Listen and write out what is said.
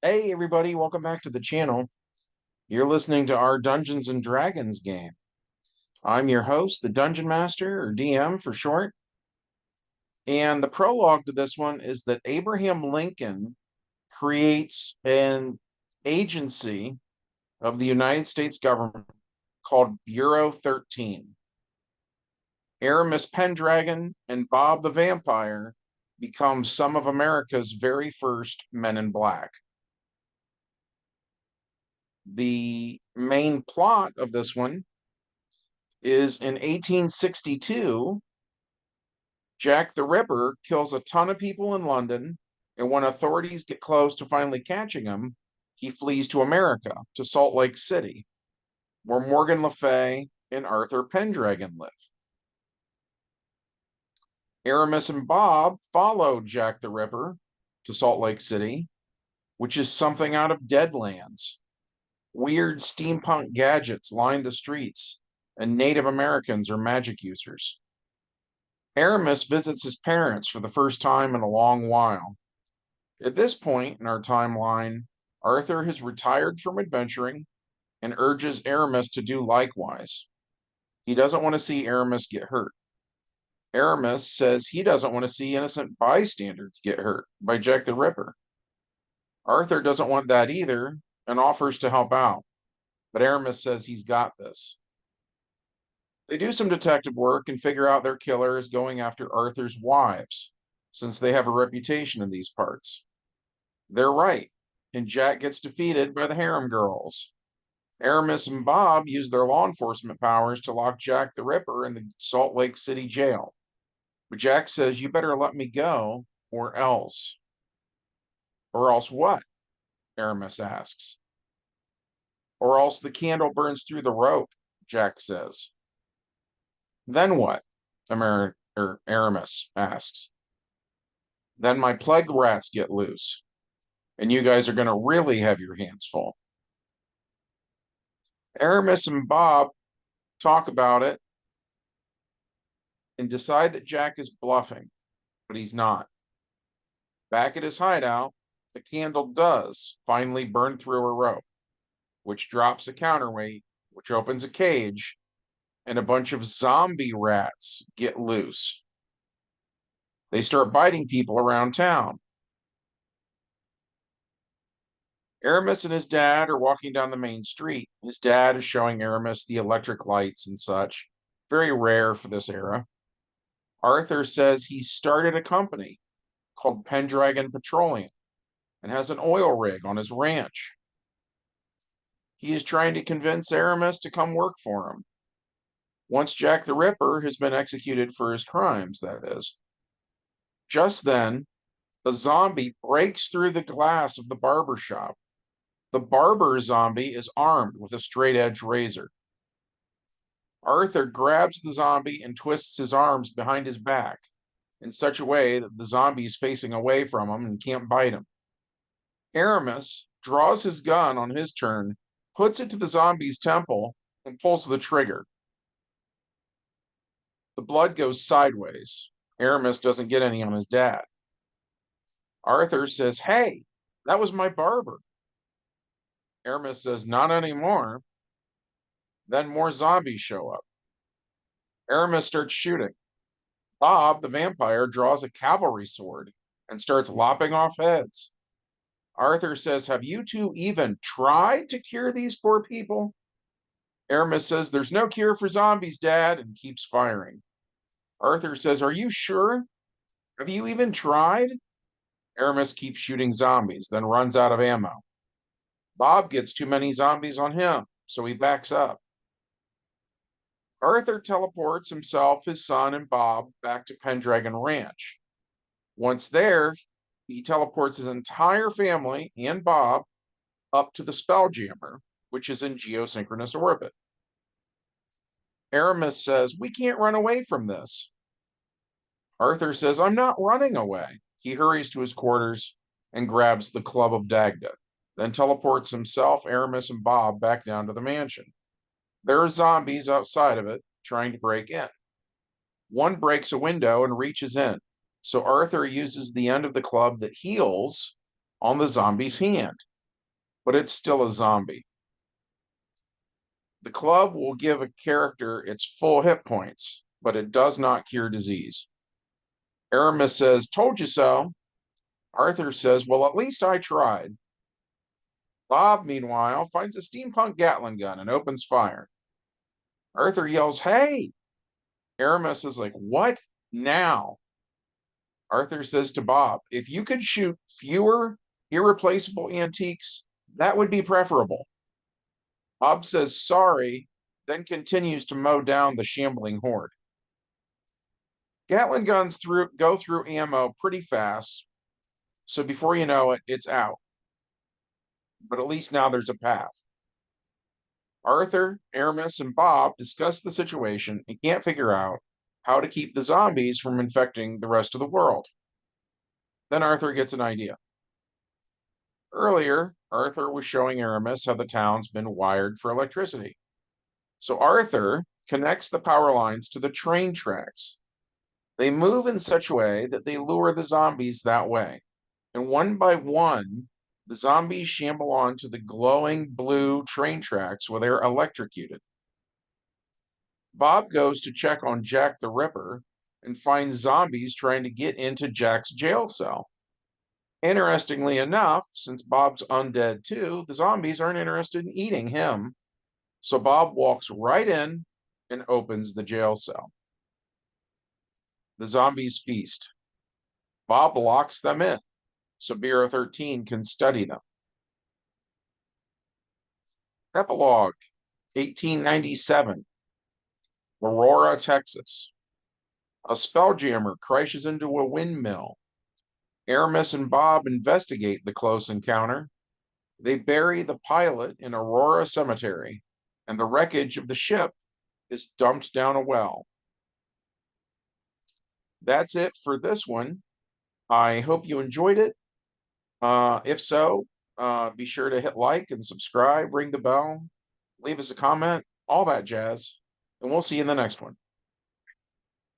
Hey everybody, welcome back to the channel. You're listening to our Dungeons and Dragons game. I'm your host, the Dungeon Master, or DM for short. And the prologue to this one is that Abraham Lincoln creates an agency of the United States government called Bureau 13. Aramis Pendragon and Bob the Vampire become some of America's very first Men in Black. The main plot of this one is in 1862, Jack the Ripper kills a ton of people in London, and when authorities get close to finally catching him, he flees to America, to Salt Lake City, where Morgan Le Fay and Arthur Pendragon live. Aramis and Bob follow Jack the Ripper to Salt Lake City, which is something out of Deadlands. Weird steampunk gadgets line the streets, and Native Americans are magic users. Aramis visits his parents for the first time in a long while. At this point in our timeline, Arthur has retired from adventuring and urges Aramis to do likewise. He doesn't want to see Aramis get hurt. Aramis says he doesn't want to see innocent bystanders get hurt by Jack the Ripper. Arthur doesn't want that either and offers to help out, but Aramis says he's got this. They do some detective work and figure out their killer is going after Arthur's wives, since they have a reputation in these parts. They're right, and Jack gets defeated by the harem girls. Aramis and Bob use their law enforcement powers to lock Jack the Ripper in the Salt Lake City jail. But Jack says, "You better let me go, or else." Or else what? Aramis asks. Or else the candle burns through the rope, Jack says. Then what? Aramis asks. Then my plague rats get loose, and you guys are going to really have your hands full. Aramis and Bob talk about it and decide that Jack is bluffing, but he's not. Back at his hideout, the candle does finally burn through a rope, which drops a counterweight, which opens a cage, and a bunch of zombie rats get loose. They start biting people around town. Aramis and his dad are walking down the main street. His dad is showing Aramis the electric lights and such, very rare for this era. Arthur says he started a company called Pendragon Petroleum and has an oil rig on his ranch. He is trying to convince Aramis to come work for him. Once Jack the Ripper has been executed for his crimes, that is. Just then, a zombie breaks through the glass of the barber shop. The barber zombie is armed with a straight edge razor. Arthur grabs the zombie and twists his arms behind his back in such a way that the zombie is facing away from him and can't bite him. Aramis draws his gun on his turn, puts it to the zombie's temple, and pulls the trigger. The blood goes sideways. Aramis doesn't get any on his dad. Arthur says, "Hey, that was my barber." Aramis says, "Not anymore." Then more zombies show up. Aramis starts shooting. Bob, the vampire, draws a cavalry sword and starts lopping off heads. Arthur says, "Have you two even tried to cure these poor people?" Aramis says, "There's no cure for zombies, Dad," and keeps firing. Arthur says, "Are you sure? Have you even tried?" Aramis keeps shooting zombies, then runs out of ammo. Bob gets too many zombies on him, so he backs up. Arthur teleports himself, his son, and Bob back to Pendragon Ranch. Once there, he teleports his entire family and Bob up to the Spelljammer, which is in geosynchronous orbit. Aramis says, "We can't run away from this." Arthur says, "I'm not running away." He hurries to his quarters and grabs the Club of Dagda, then teleports himself, Aramis, and Bob back down to the mansion. There are zombies outside of it trying to break in. One breaks a window and reaches in, so Arthur uses the end of the club that heals on the zombie's hand, but it's still a zombie. The club will give a character its full hit points, but it does not cure disease. Aramis says, "Told you so." Arthur says, "Well, at least I tried." Bob, meanwhile, finds a steampunk Gatling gun and opens fire. Arthur yells, "Hey!" Aramis is like, "What now?" Arthur says to Bob, "If you could shoot fewer irreplaceable antiques, that would be preferable." Bob says sorry, then continues to mow down the shambling horde. Gatling guns go through ammo pretty fast, so before you know it, it's out. But at least now there's a path. Arthur, Aramis, and Bob discuss the situation and can't figure out how to keep the zombies from infecting the rest of the world. Then Arthur gets an idea. Earlier, Arthur was showing Aramis how the town's been wired for electricity. So Arthur connects the power lines to the train tracks. They move in such a way that they lure the zombies that way. And one by one, the zombies shamble onto the glowing blue train tracks where they're electrocuted. Bob goes to check on Jack the Ripper and finds zombies trying to get into Jack's jail cell. Interestingly enough, since Bob's undead too, the zombies aren't interested in eating him. So Bob walks right in and opens the jail cell. The zombies feast. Bob locks them in so Bureau 13 can study them. Epilogue, 1897, Aurora, Texas. A spelljammer crashes into a windmill. Aramis and Bob investigate the close encounter. They bury the pilot in Aurora Cemetery, and the wreckage of the ship is dumped down a well. That's it for this one. I hope you enjoyed it. If so, be sure to hit like and subscribe, ring the bell, leave us a comment, all that jazz, and we'll see you in the next one.